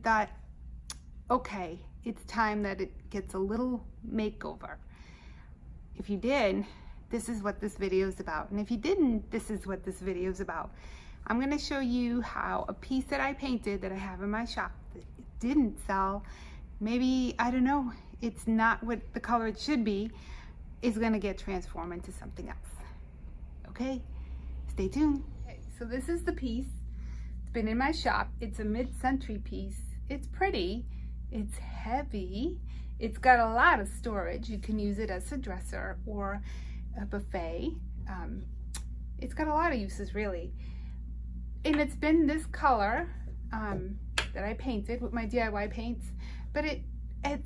thought, okay, it's time that it gets a little makeover. If you did, this is what this video is about. And if you didn't, this is what this video is about. I'm going to show you how a piece that I painted that I have in my shop that didn't sell, maybe, I don't know, it's not what the color it should be, is going to get transformed into something else. Okay, stay tuned. Okay, so this is the piece. It's been in my shop. It's a mid-century piece. It's pretty. It's heavy. It's got a lot of storage. You can use it as a dresser or a buffet. It's got a lot of uses, really. And it's been this color that I painted with my DIY paints, but it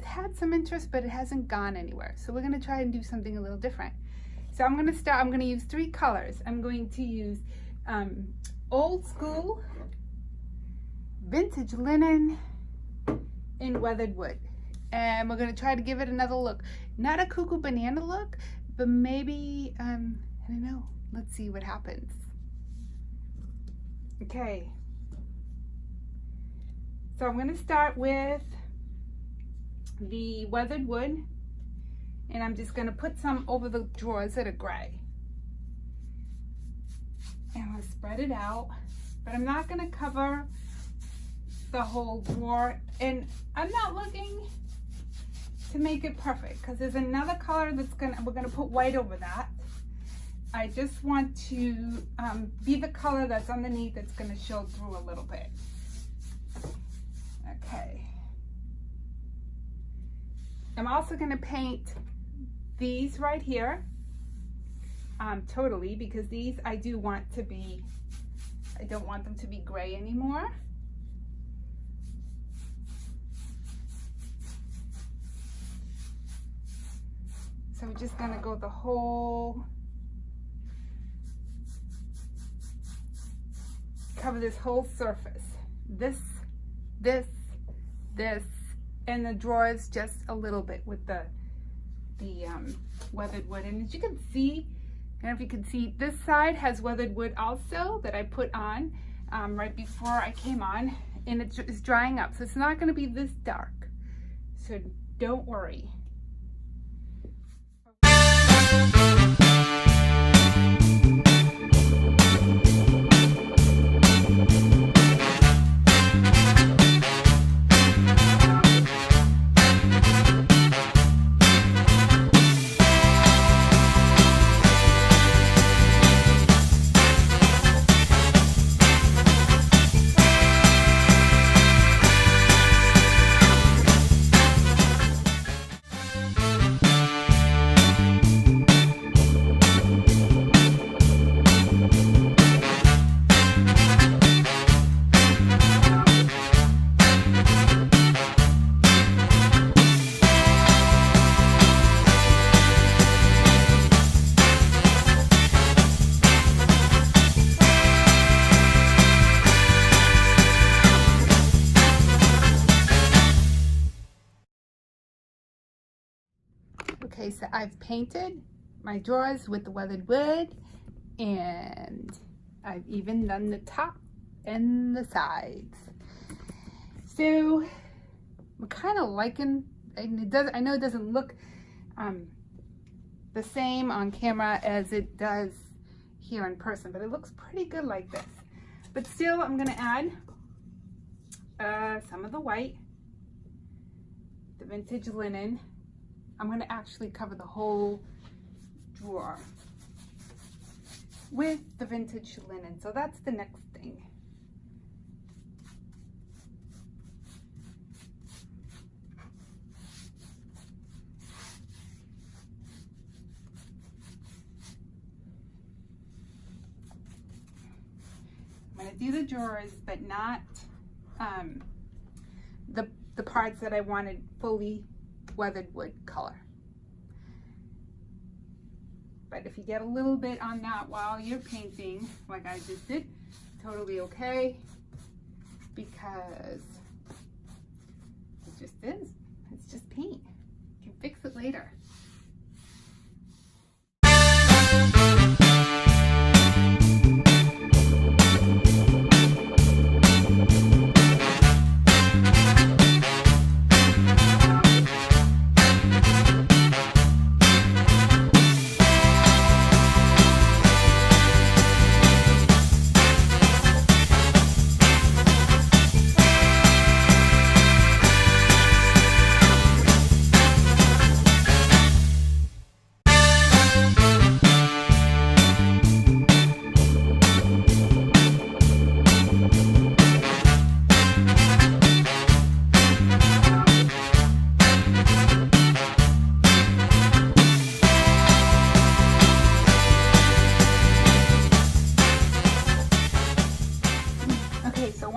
had some interest, but it hasn't gone anywhere. So we're gonna try and do something a little different. So I'm gonna use 3 colors. I'm going to use old school, vintage linen, and weathered wood. And we're gonna try to give it another look. Not a cuckoo banana look, but maybe, I don't know, let's see what happens. Okay, so I'm gonna start with the weathered wood, and I'm just gonna put some over the drawers that are gray. And I'm gonna spread it out, but I'm not gonna cover the whole drawer, and I'm not looking to make it perfect because there's another color that's we're gonna put white over that. I just want to be the color that's underneath that's gonna show through a little bit. Okay. I'm also gonna paint these right here totally, because these I do want to be, I don't want them to be gray anymore. So we're just gonna go the whole, cover this whole surface. This, and the drawers just a little bit with the weathered wood. And as you can see, I don't know if you can see, this side has weathered wood also that I put on right before I came on, and it's drying up. So it's not gonna be this dark. So don't worry. Okay, so I've painted my drawers with the weathered wood, and I've even done the top and the sides. So I'm kind of liking, and it does, I know it doesn't look the same on camera as it does here in person, but it looks pretty good like this. But still, I'm gonna add some of the white, the vintage linen. I'm going to actually cover the whole drawer with the vintage linen. So that's the next thing. I'm going to do the drawers, but not the parts that I wanted fully weathered wood color. But if you get a little bit on that while you're painting, like I just did, totally okay, because it just is. It's just paint. You can fix it later.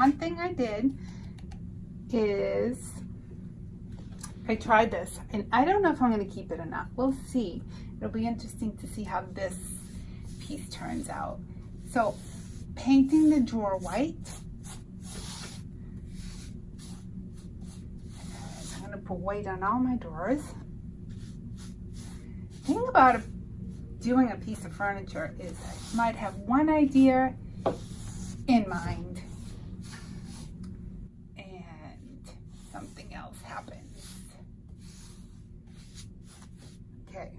one thing I did is I tried this, and I don't know if I'm going to keep it or not. We'll see. It'll be interesting to see how this piece turns out. So painting the drawer white. I'm going to put white on all my drawers. The thing about doing a piece of furniture is I might have one idea in mind and something else happens. Okay.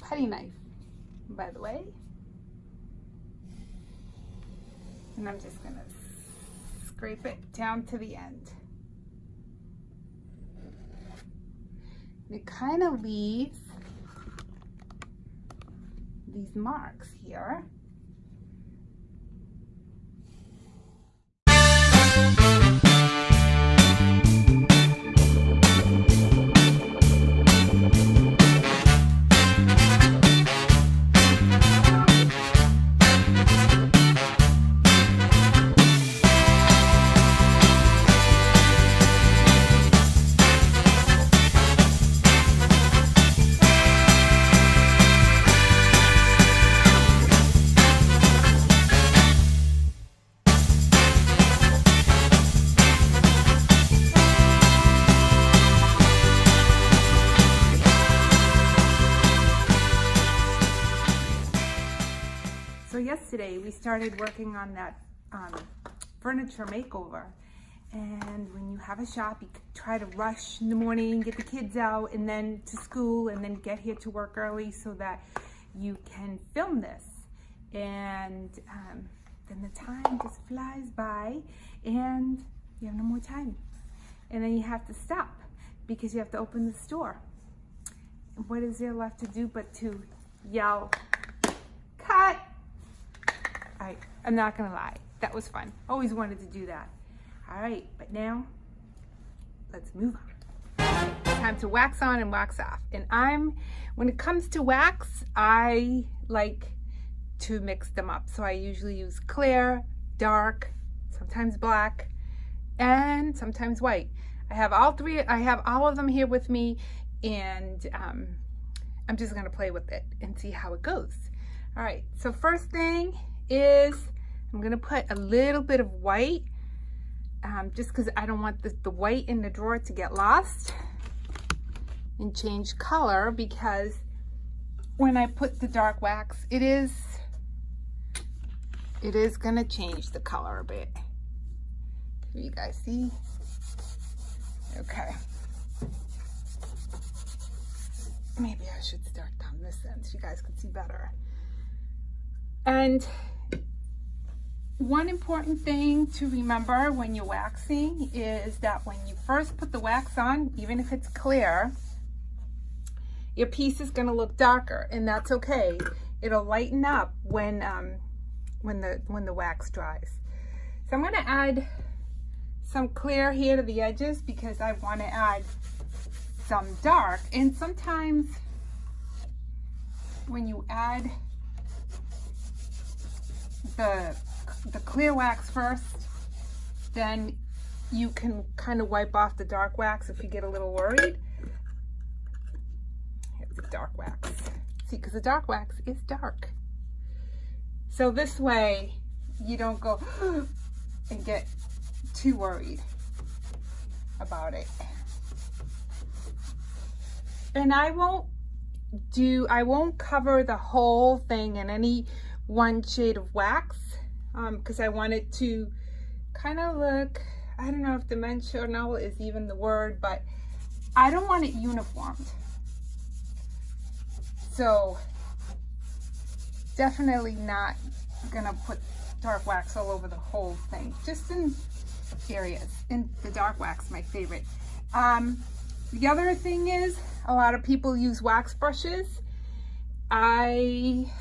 Putty knife, by the way. And I'm just gonna scrape it down to the end. And it kind of leaves these marks here. So yesterday we started working on that furniture makeover, and when you have a shop you try to rush in the morning, get the kids out and then to school and then get here to work early so that you can film this, and then the time just flies by and you have no more time, and then you have to stop because you have to open the store. What is there left to do but to yell, cut? I'm not gonna lie, that was fun. Always wanted to do that. All right, but now let's move on. Time to wax on and wax off. And when it comes to wax, I like to mix them up. So I usually use clear, dark, sometimes black, and sometimes white. I have all three. I have all of them here with me, and I'm just gonna play with it and see how it goes. All right, so first thing is I'm gonna put a little bit of white, just because I don't want the white in the drawer to get lost and change color, because when I put the dark wax, it is gonna change the color a bit. Can you guys see? Okay. Maybe I should start down this end so you guys can see better. And one important thing to remember when you're waxing is that when you first put the wax on, even if it's clear, your piece is going to look darker, and that's okay. It'll lighten up when the wax dries. So I'm going to add some clear here to the edges because I want to add some dark. And sometimes when you add the clear wax first, then you can kind of wipe off the dark wax if you get a little worried. Here's the dark wax. See, because the dark wax is dark. So this way you don't go and get too worried about it. And I won't cover the whole thing in any one shade of wax, because I want it to kind of look, I don't know if dimensional is even the word, but I don't want it uniformed. So definitely not gonna put dark wax all over the whole thing, just in areas. And the dark wax, my favorite. The other thing is, a lot of people use wax brushes. I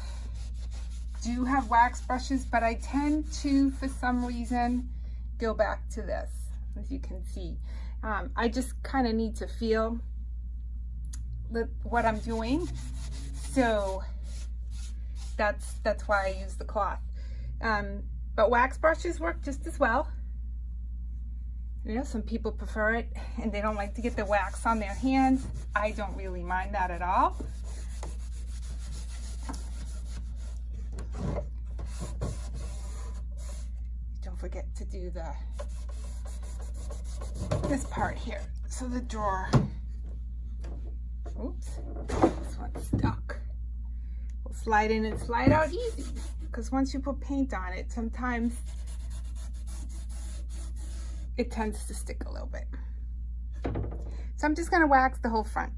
do have wax brushes, but I tend to, for some reason, go back to this, as you can see. I just kind of need to feel what I'm doing. So That's why I use the cloth. But wax brushes work just as well. You know, some people prefer it and they don't like to get the wax on their hands. I don't really mind that at all. Don't forget to do this part here. So the drawer, oops, this one's stuck. We'll slide in and slide out easy, because once you put paint on it, sometimes it tends to stick a little bit. So I'm just gonna wax the whole front.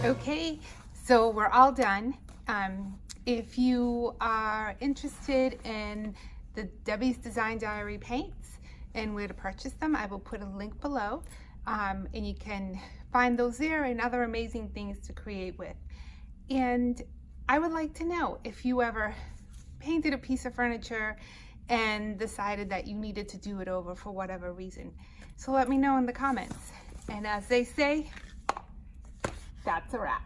Okay, so we're all done. If you are interested in the Debbie's Design Diary paints and where to purchase them, I will put a link below, and you can find those there and other amazing things to create with. And I would like to know if you ever painted a piece of furniture and decided that you needed to do it over for whatever reason. So let me know in the comments. And as they say, that's a wrap.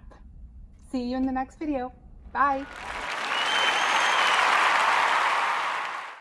See you in the next video. Bye.